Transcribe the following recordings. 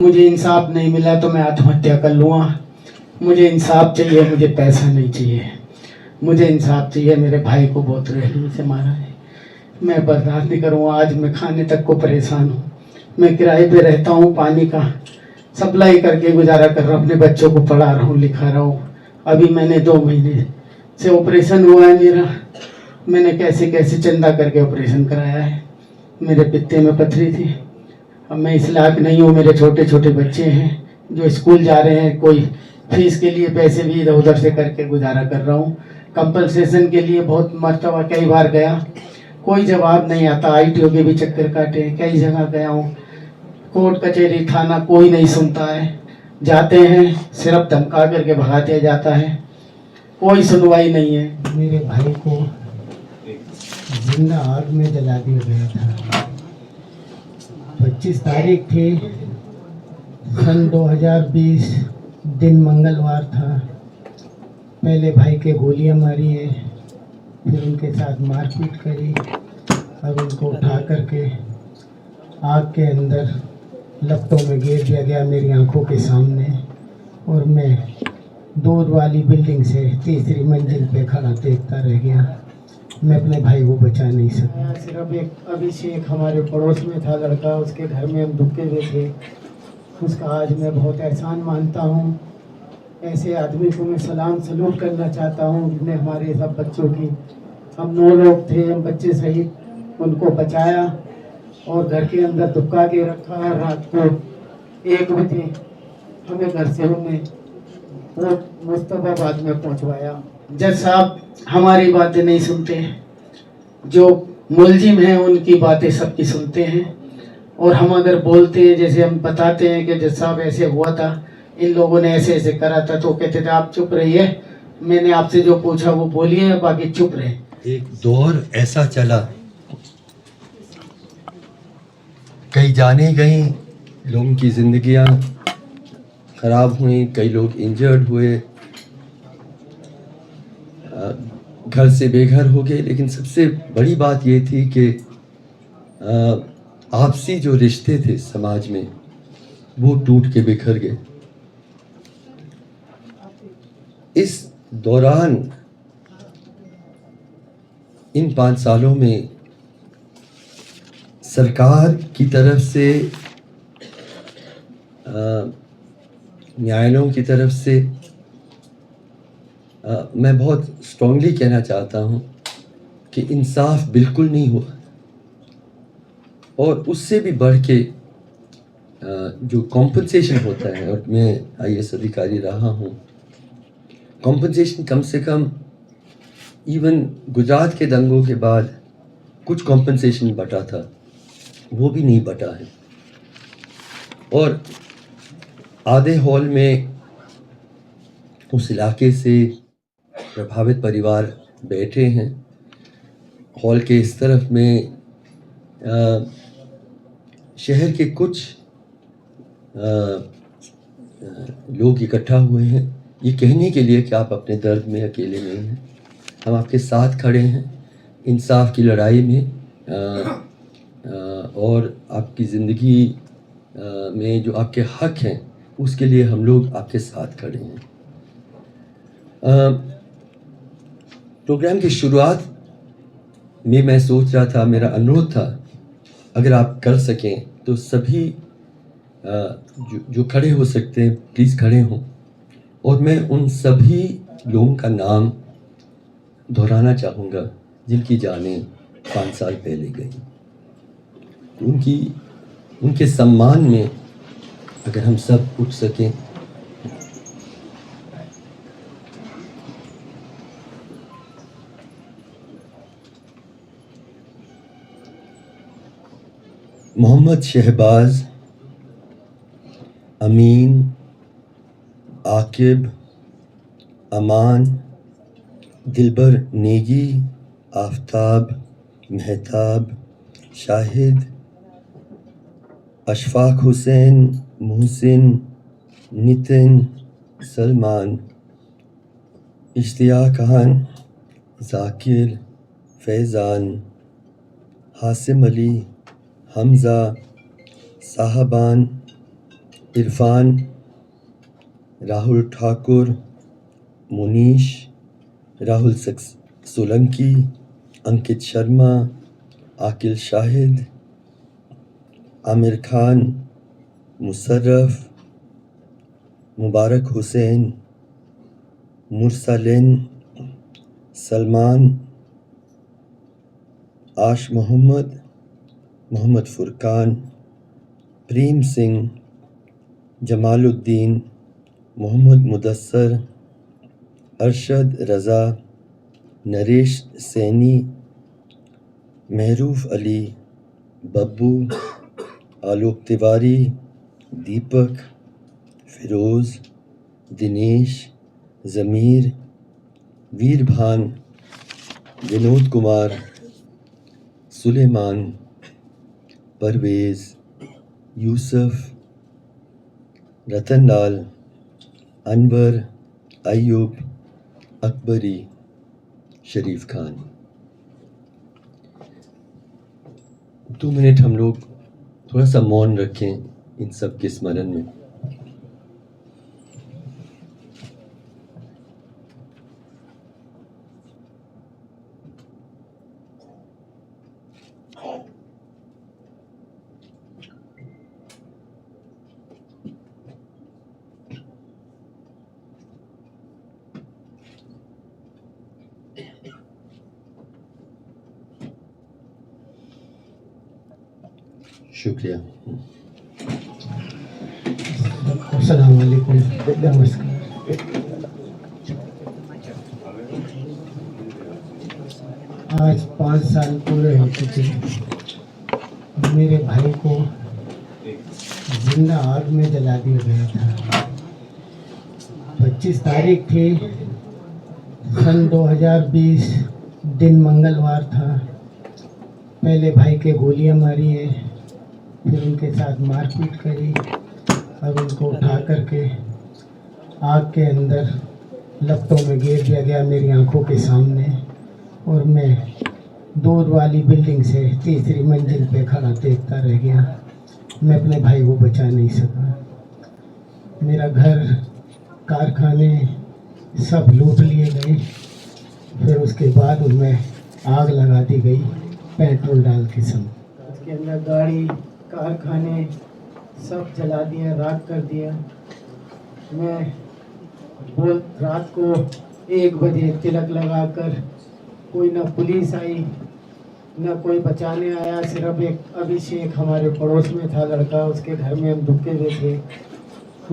मुझे इंसाफ नहीं मिला तो मैं आत्महत्या कर लूँगा। मुझे इंसाफ चाहिए, मुझे पैसा नहीं चाहिए। मुझे इंसाफ चाहिए। मेरे भाई को बहुत रहमी से मारा है, मैं बर्दाश्त नहीं करूँगा। आज मैं खाने तक को परेशान हूँ। मैं किराए पे रहता हूँ, पानी का सप्लाई करके गुजारा कर रहा हूँ। अपने बच्चों को पढ़ा रहा हूँ, लिखा रहा हूँ। अभी मैंने 2 महीने से ऑपरेशन हुआ है मेरा। मैंने कैसे कैसे चंदा करके ऑपरेशन कराया है। मेरे पित्ते में पथरी थी। अब मैं इस लायक नहीं हूँ। मेरे छोटे छोटे बच्चे हैं जो स्कूल जा रहे हैं, कोई फीस के लिए पैसे भी इधर उधर से करके गुजारा कर रहा हूँ। कंपनसेशन के लिए बहुत मरतबा कई बार गया, कोई जवाब नहीं आता। ITO के भी चक्कर काटे, कई जगह गया हूँ, कोर्ट कचहरी थाना, कोई नहीं सुनता है। जाते हैं सिर्फ धमका करके भगा दिया जाता है, कोई सुनवाई नहीं है। मेरे भाई को जिंदा आग में जला दिया गया था। 25 तारीख थी सन 2020, दिन मंगलवार था। पहले भाई के गोलियां मारी है, फिर उनके साथ मारपीट करी। अब उनको उठा करके आग के अंदर लपटों में गिर दिया गया मेरी आंखों के सामने, और मैं दूध वाली बिल्डिंग से 3री मंजिल पे खड़ा देखता रह गया। मैं अपने भाई को बचा नहीं सका। सिर्फ एक अभिषेक हमारे पड़ोस में था लड़का, उसके घर में हम रुके हुए थे। उसका आज मैं बहुत एहसान मानता हूँ। ऐसे आदमी को मैं सलाम सलूट करना चाहता हूँ जिसने हमारे सब बच्चों की, हम 9 लोग थे, हम बच्चे सहित उनको बचाया और घर के अंदर दुबका के रखा। रात को 1 बजे हमें घर से उन्हें मुस्तफाबाद में पहुंचवाया। जज साहब हमारी बातें नहीं सुनते, जो मुलजिम हैं उनकी बातें सबकी सुनते हैं। और हम अगर बोलते हैं, जैसे हम बताते हैं कि जज साहब ऐसे हुआ था, इन लोगों ने ऐसे ऐसे करा था, तो कहते थे आप चुप रहिए, मैंने आपसे जो पूछा वो बोलिए, बाकी चुप रहे। एक दौर ऐसा चला, कई जाने गई, लोगों की जिंदगियां खराब हुई, कई लोग इंजर्ड हुए, घर से बेघर हो गए। लेकिन सबसे बड़ी बात ये थी कि आपसी जो रिश्ते थे समाज में वो टूट के बिखर गए। इस दौरान इन 5 सालों में सरकार की तरफ से, न्यायालयों की तरफ से मैं बहुत स्ट्रांगली कहना चाहता हूँ कि इंसाफ बिल्कुल नहीं हुआ। और उससे भी बढ़ के जो कॉम्पनसेशन होता है, और मैं IAS अधिकारी रहा हूँ, कॉम्पनसेशन कम से कम इवन गुजरात के दंगों के बाद कुछ कॉम्पनसेशन बटा था, वो भी नहीं बटा है। और आधे हॉल में उस इलाके से प्रभावित परिवार बैठे हैं, हॉल के इस तरफ में शहर के कुछ लोग इकट्ठा हुए हैं ये कहने के लिए कि आप अपने दर्द में अकेले नहीं हैं, हम आपके साथ खड़े हैं इंसाफ की लड़ाई में। और आपकी ज़िंदगी में जो आपके हक हैं उसके लिए हम लोग आपके साथ खड़े हैं। प्रोग्राम की शुरुआत में मैं सोच रहा था, मेरा अनुरोध था अगर आप कर सकें तो सभी जो खड़े हो सकते हैं प्लीज़ खड़े हों। और मैं उन सभी लोगों का नाम दोहराना चाहूँगा जिनकी जानें 5 साल पहले गई। उनके सम्मान में अगर हम सब उठ सकें। मोहम्मद शहबाज, अमीन, आकिब, अमान, दिलबर नेगी, आफ्ताब, महताब, शाहिद, अशफाक हुसैन, मोहसिन, नितिन, सलमान, इश्तियाक खान, जाकिर, फैज़ान, हासिम अली, हमज़ा, साहबान, इरफान, राहुल ठाकुर, मुनीश, राहुल सोलंकी, अंकित शर्मा, आकिल शाहिद, आमिर खान, मुशर्रफ, मुबारक हुसैन, मुरसलिन, सलमान, आश मोहम्मद, मोहम्मद फुरकान, प्रेम सिंह, जमालुद्दीन, मोहम्मद मुदस्सर, अरशद रज़ा, नरेश सैनी, महरूफ अली, बब्बू, आलोक तिवारी, दीपक, फिरोज़, दिनेश, ज़मीर, वीरभान, विनोद कुमार, सुलेमान, परवेज़, यूसुफ, रतनलाल, अनवर, अयूब, अकबरी, शरीफ खान। 2 मिनट हम लोग थोड़ा सा मौन रखें इन सब के स्मरण में। शुक्रिया। अस्सलाम वालेकुम, नमस्कार। आज 5 साल पूरे हो चुके। मेरे भाई को जिंदा आग में जला दिया गया था। 25 तारीख थी सन 2020, दिन मंगलवार था। पहले भाई के गोलियां मारी है, फिर उनके साथ मारपीट करी। अब उनको उठा करके आग के अंदर लपटों में गिर दिया गया मेरी आंखों के सामने, और मैं दूर वाली बिल्डिंग से 3री मंजिल पे खड़ा देखता रह गया। मैं अपने भाई को बचा नहीं सका। मेरा घर, कारखाने सब लूट लिए गए। फिर उसके बाद उनमें आग लगा दी गई पेट्रोल डाल के। सब उसके अंदर गाड़ी, कारखाने सब जला दिया, राख कर दिया। मैं बोल रात को 1 बजे तिलक लगाकर, कोई ना पुलिस आई ना कोई बचाने आया। सिर्फ एक अभिषेक हमारे पड़ोस में था लड़का, उसके घर में हम रुके हुए थे।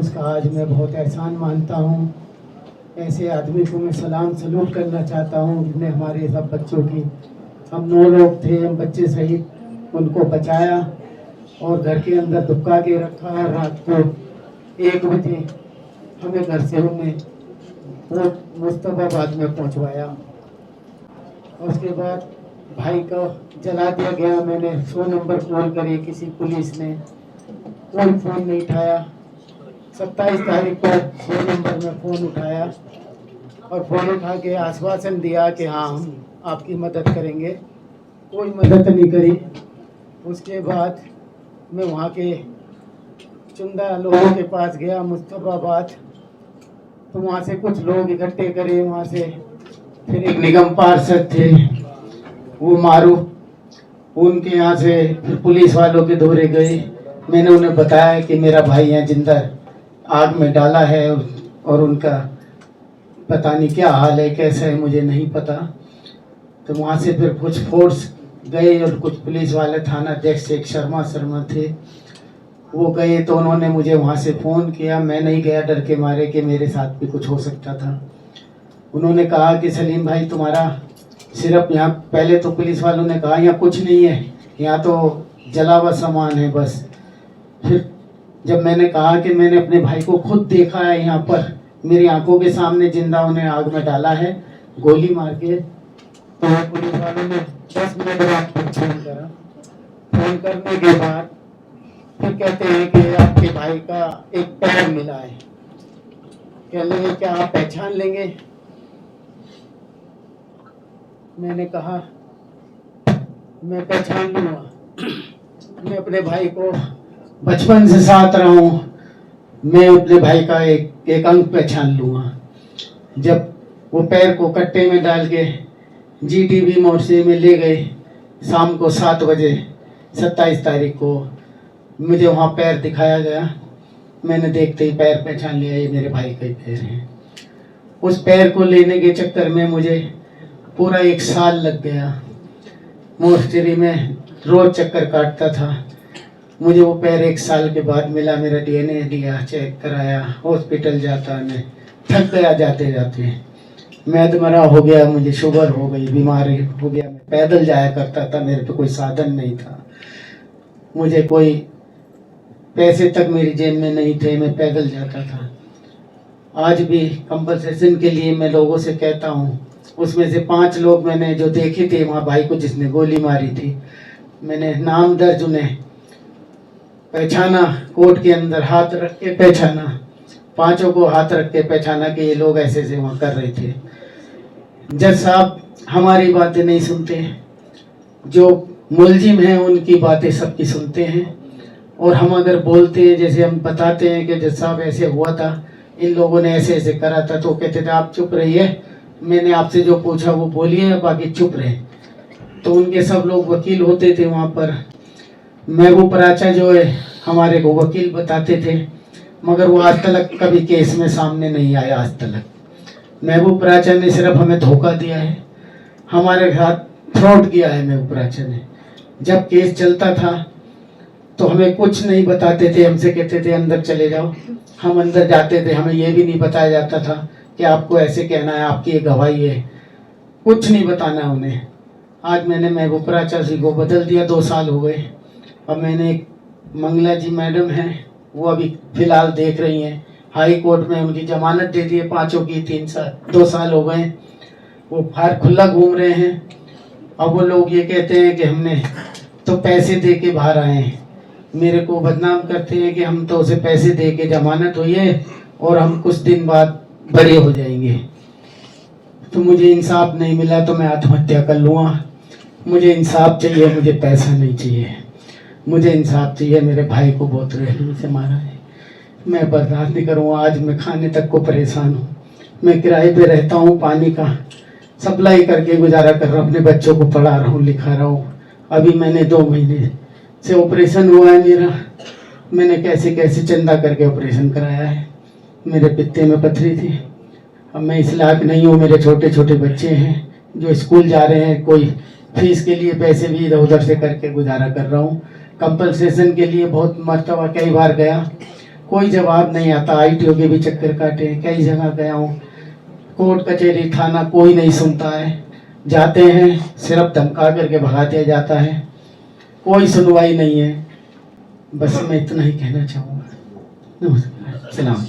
उसका आज मैं बहुत एहसान मानता हूँ। ऐसे आदमी को मैं सलाम सलूट करना चाहता हूँ जिसने हमारे सब बच्चों की, हम 9 लोग थे, हम बच्चे सहित उनको बचाया और घर के अंदर दुबका के रखा। रात को 1 बजे हमें घर से उन्हें मुस्तफाबाद में पहुंचवाया। उसके बाद भाई को जला दिया गया। मैंने 100 नंबर कॉल करे, किसी पुलिस ने कोई फ़ोन नहीं उठाया। 27 तारीख को 100 नंबर में फ़ोन उठाया और फ़ोन उठा के आश्वासन दिया कि हाँ हम आपकी मदद करेंगे। कोई मदद नहीं करी। उसके बाद मैं वहाँ के चुंदा लोगों के पास गया मुस्तफाबाद, तो वहाँ से कुछ लोग इकट्ठे करे। वहाँ से फिर एक निगम पार्षद थे, वो मारू, उनके यहाँ से फिर पुलिस वालों के दौरे गए। मैंने उन्हें बताया कि मेरा भाई यहाँ जिंदा आग में डाला है और उनका पता नहीं क्या हाल है, कैसा है, मुझे नहीं पता। तो वहाँ से फिर कुछ फोर्स गए और कुछ पुलिस वाले, थाना अध्यक्ष एक शर्मा थे, वो गए। तो उन्होंने मुझे वहाँ से फ़ोन किया। मैं नहीं गया डर के मारे कि मेरे साथ भी कुछ हो सकता था। उन्होंने कहा कि सलीम भाई तुम्हारा सिर्फ यहाँ, पहले तो पुलिस वालों ने कहा यहाँ कुछ नहीं है, यहाँ तो जला हुआ सामान है बस। फिर जब मैंने कहा कि मैंने अपने भाई को खुद देखा है, यहाँ पर मेरी आंखों के सामने जिंदा उन्हें आग में डाला है गोली मार के, तो पुलिस वालों ने 10 मिनट बाद फ़ोन करा। फ़ोन करने के बाद फिर कहते हैं कि आपके भाई का एक पैर मिला है। कह लेंगे क्या आप पहचान लेंगे? मैंने कहा मैं पहचान लूँगा। मैं अपने भाई को बचपन से साथ रहा हूँ। मैं अपने भाई का एक अंग पहचान लूँगा। जब वो पैर को कट्टे में डाल के GTB मोर्चे में ले गए शाम को 7 बजे 27 तारीख को, मुझे वहाँ पैर दिखाया गया। मैंने देखते ही पैर पहचान लिया, ये मेरे भाई का ही पैर है। उस पैर को लेने के चक्कर में मुझे पूरा 1 साल लग गया। मोर्चरी में रोज चक्कर काटता था। मुझे वो पैर 1 साल के बाद मिला। मेरा DNA लिया, चेक कराया, हॉस्पिटल जाता, मैं थक गया जाते जाते। मैदमरा हो गया, मुझे शुगर हो गई, बीमारी हो गया। मैं पैदल जाया करता था, मेरे पे कोई साधन नहीं था। मुझे कोई पैसे तक मेरी जेब में नहीं थे, मैं पैदल जाता था। आज भी कंपनसेशन के लिए मैं लोगों से कहता हूँ, उसमें से 5 लोग मैंने जो देखे थे वहाँ भाई को जिसने गोली मारी थी, मैंने नाम दर्ज उन्हें पहचाना, कोर्ट के अंदर हाथ रख के पहचाना, 5 को हाथ रख के पहचाना कि ये लोग ऐसे ऐसे वहाँ कर रहे थे। जज साहब हमारी बातें नहीं सुनते, जो मुलजिम हैं उनकी बातें सबकी सुनते हैं। और हम अगर बोलते हैं, जैसे हम बताते हैं कि जज साहब ऐसे हुआ था, इन लोगों ने ऐसे ऐसे करा था, तो कहते थे आप चुप रहिए, मैंने आपसे जो पूछा वो बोलिए, बाकी चुप रहे। तो उनके सब लोग वकील होते थे वहाँ पर। महबूब पराचा जो है हमारे को वकील बताते थे, मगर वो आज तक कभी केस में सामने नहीं आया। आज तक महबूब पराचा ने सिर्फ हमें धोखा दिया है, हमारे साथ फ्रॉड किया है महबूब पराचा ने। जब केस चलता था तो हमें कुछ नहीं बताते थे, हमसे कहते थे अंदर चले जाओ। हम अंदर जाते थे, हमें ये भी नहीं बताया जाता था कि आपको ऐसे कहना है, आपकी ये गवाही है, कुछ नहीं बताना उन्हें। आज मैंने महबूब पराचा जी को बदल दिया, 2 साल हो गए। अब मैंने एक मंगला जी मैडम हैं, वो अभी फ़िलहाल देख रही हैं, हाई कोर्ट में उनकी जमानत दे दी है 5 की। 2 साल हो गए, वो बाहर खुला घूम रहे हैं। अब वो लोग ये कहते हैं कि हमने तो पैसे दे के बाहर आए हैं, मेरे को बदनाम करते हैं कि हम तो उसे पैसे दे के जमानत हुई है और हम कुछ दिन बाद बड़े हो जाएंगे। तो मुझे इंसाफ नहीं मिला तो मैं आत्महत्या कर लूँगा। मुझे इंसाफ चाहिए, मुझे पैसा नहीं चाहिए। मुझे इंसाफ चाहिए, मेरे भाई को बहुत रहने से मारा है, मैं बर्दाश्त नहीं करूँगा। आज मैं खाने तक को परेशान हूँ, मैं किराए पे रहता हूँ, पानी का सप्लाई करके गुजारा कर रहा हूँ, अपने बच्चों को पढ़ा रहा हूँ, लिखा रहा हूँ। अभी मैंने 2 महीने से ऑपरेशन हुआ है मेरा, मैंने कैसे कैसे चंदा करके ऑपरेशन कराया है। मेरे पित्ते में पथरी थी, अब मैं इस लायक नहीं हूँ। मेरे छोटे छोटे बच्चे हैं जो स्कूल जा रहे हैं, कोई फीस के लिए पैसे भी इधर उधर से करके गुजारा कर रहा हूँ। कंपनसेशन के लिए बहुत मरतबा कई बार गया, कोई जवाब नहीं आता। ITO के भी चक्कर काटे, कई जगह गया हूँ, कोर्ट कचहरी थाना कोई नहीं सुनता है। जाते हैं सिर्फ धमका करके भगा दिया जाता है, कोई सुनवाई नहीं है। बस मैं इतना ही कहना चाहूँगा। नमस्कार, सलाम।